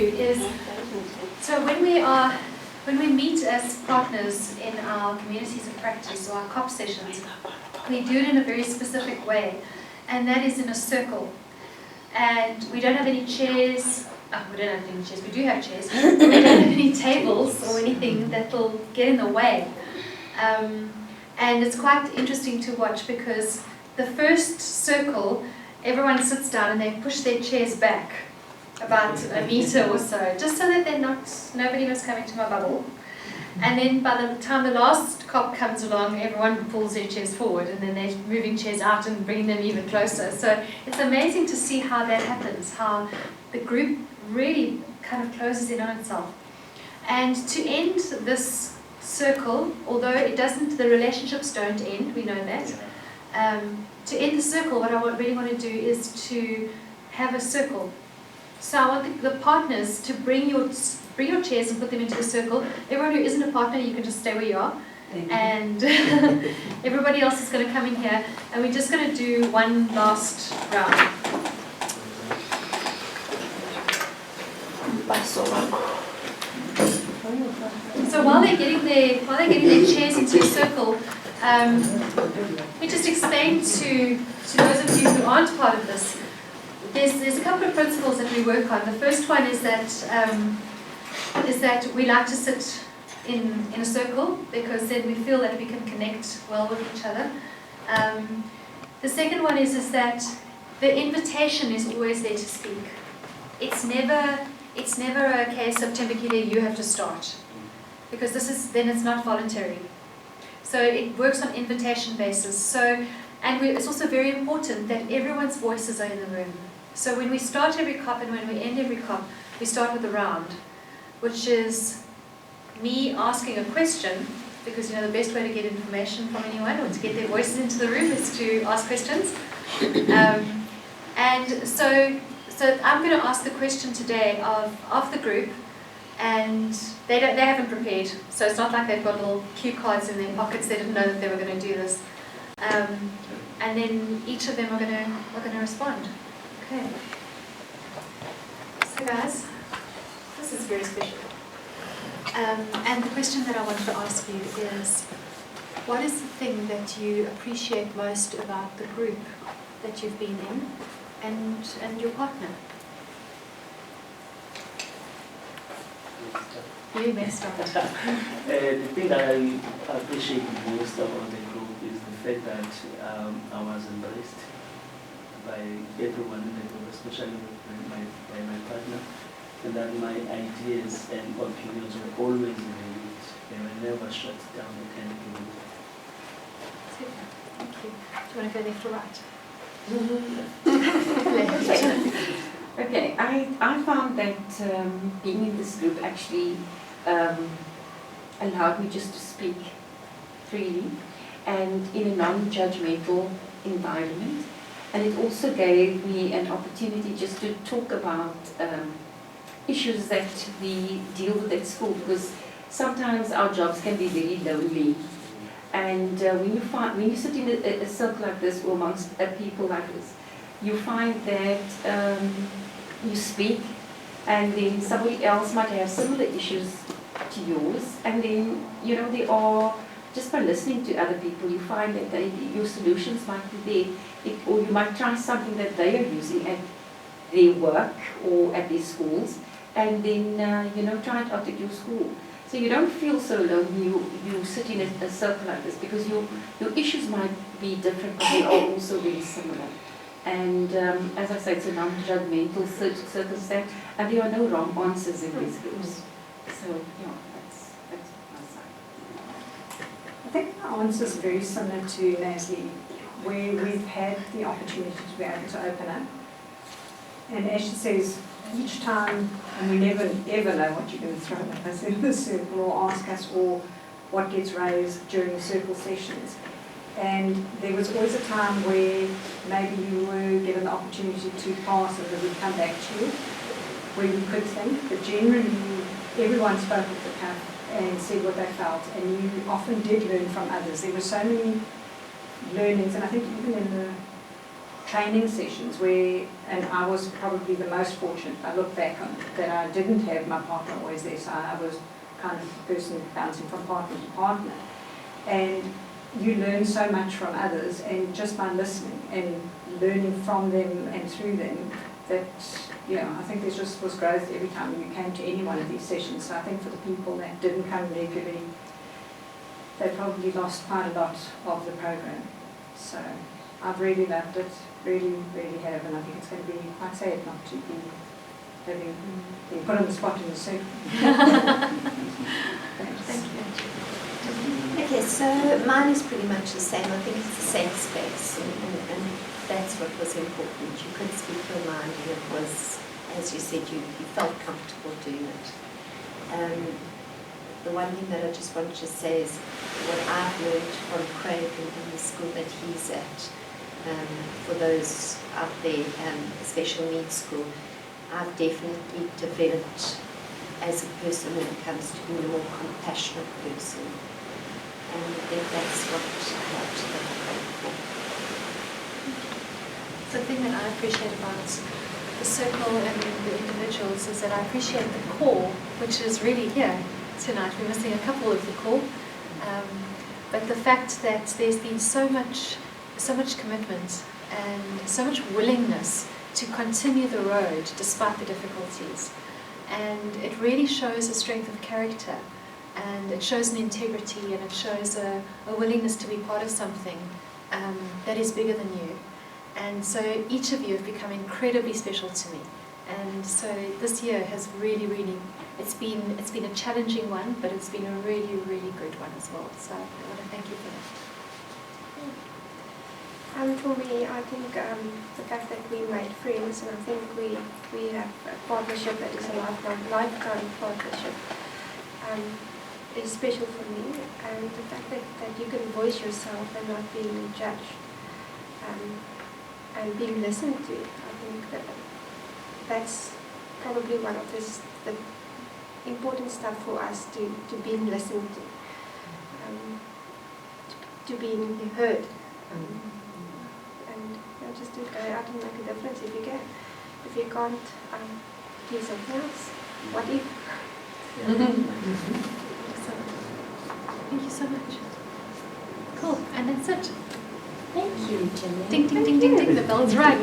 is, so when we meet as partners in our communities of practice or our COP sessions, we do it in a very specific way, and that is in a circle. And we don't have any chairs. We don't have any chairs. We do have chairs. But we don't have any tables or anything that will get in the way. And it's quite interesting to watch because the first circle, everyone sits down and they push their chairs back about a meter or so, just so that nobody was coming to my bubble. And then by the time the last COP comes along, everyone pulls their chairs forward, and then they're moving chairs out and bringing them even closer. So it's amazing to see how that happens, how the group really kind of closes in on itself. And to end this circle, although it doesn't, the relationships don't end, we know that. To end the circle, what I really want to do is to have a circle. So I want the partners to bring your chairs and put them into the circle. Everyone who isn't a partner, you can just stay where you are. And everybody else is going to come in here, and we're just going to do one last round. So while they're getting their chairs into a circle, we just explain to those of you who aren't part of this. There's a couple of principles that we work on. The first one is that we like to sit in a circle because then we feel that we can connect well with each other. The second one is that the invitation is always there to speak. It's never a case of Timbukile, you have to start, because then it's not voluntary. So it works on invitation basis. It's also very important that everyone's voices are in the room. So when we start every COP and when we end every COP, we start with a round, which is me asking a question, because the best way to get information from anyone or to get their voices into the room is to ask questions. And so I'm going to ask the question today of the group, and they haven't prepared, so it's not like they've got little cue cards in their pockets. They didn't know that they were going to do this, and then each of them are going to respond. Okay. So guys, this is very special. And the question that I wanted to ask you is, what is the thing that you appreciate most about the group that you've been in and your partner? You may start. The thing that I appreciate most about the group is the fact that I was embraced by everyone in the group, especially by my partner, and that my ideas and opinions were always valued. They were never shut down or anything. Super. Thank you. Do you want to go left or right? Okay, I found that being in this group actually allowed me just to speak freely and in a non-judgmental environment. And it also gave me an opportunity just to talk about issues that we deal with at school, because sometimes our jobs can be very lonely. And when you sit in a circle like this or amongst people like this, you find that you speak, and then somebody else might have similar issues to yours, and then they are, just by listening to other people, you find that your solutions might be there, or you might try something that they are using at their work or at their schools, and then try it out at your school. So you don't feel so alone. You sit in a circle like this because your issues might be different, but they are also very similar. And as I say, it's a non-judgmental circumstance, and there are no wrong answers in these groups. So yeah, that's my side. I think the answer is very similar to Leslie, where we've had the opportunity to be able to open up. And as she says, each time, and we never ever know what you're going to throw at us in the circle or ask us, or what gets raised during the circle sessions. And there was always a time where maybe you were given the opportunity to pass and then we'd come back to you, where you could think, but generally everyone spoke at the cup and said what they felt, and you often did learn from others. There were so many learnings, and I think even in the training sessions where, and I was probably the most fortunate, I look back on it, that I didn't have my partner always there, so I was kind of the person bouncing from partner to partner. And you learn so much from others, and just by listening and learning from them and through them, that, yeah, I think there just was growth every time you came to any one of these sessions. So I think for the people that didn't come regularly, they probably lost quite a lot of the program. So I've really loved it, really, really have, and I think it's going to be quite sad not to be having been put on the spot in the circle. Thank you. Okay, so mine is pretty much the same. I think it's the same space, and that's what was important. You could speak your mind, and it was, as you said, you felt comfortable doing it. The one thing that I just wanted to say is what I've learned from Craig in the school that he's at, for those out there, special needs school, I've definitely developed as a person when it comes to being a more compassionate person. And I think that's what I have to thank Craig for. The thing that I appreciate about the circle and the individuals is that I appreciate the core, which is really here tonight. We're missing a couple of the core. But the fact that there's been so much commitment and so much willingness to continue the road despite the difficulties. And it really shows a strength of character, and it shows an integrity, and it shows a willingness to be part of something that is bigger than you. And so each of you have become incredibly special to me. And so this year has really, really, it's been a challenging one, but it's been a really, really good one as well. So I want to thank you for that. For me, I think the fact that we made friends, and I think we have a partnership that is a lifetime partnership, is special for me. And the fact that you can voice yourself and not being judged, and being listened to, I think that's probably one of the important stuff for us, to being listened to being heard. And just to go out and make a difference if you can. If you can't, do something else. What if? Thank you so much. Cool, and that's it. Thank you, Jenny. Ding, ding, ding, ding, ding, the bell's rang.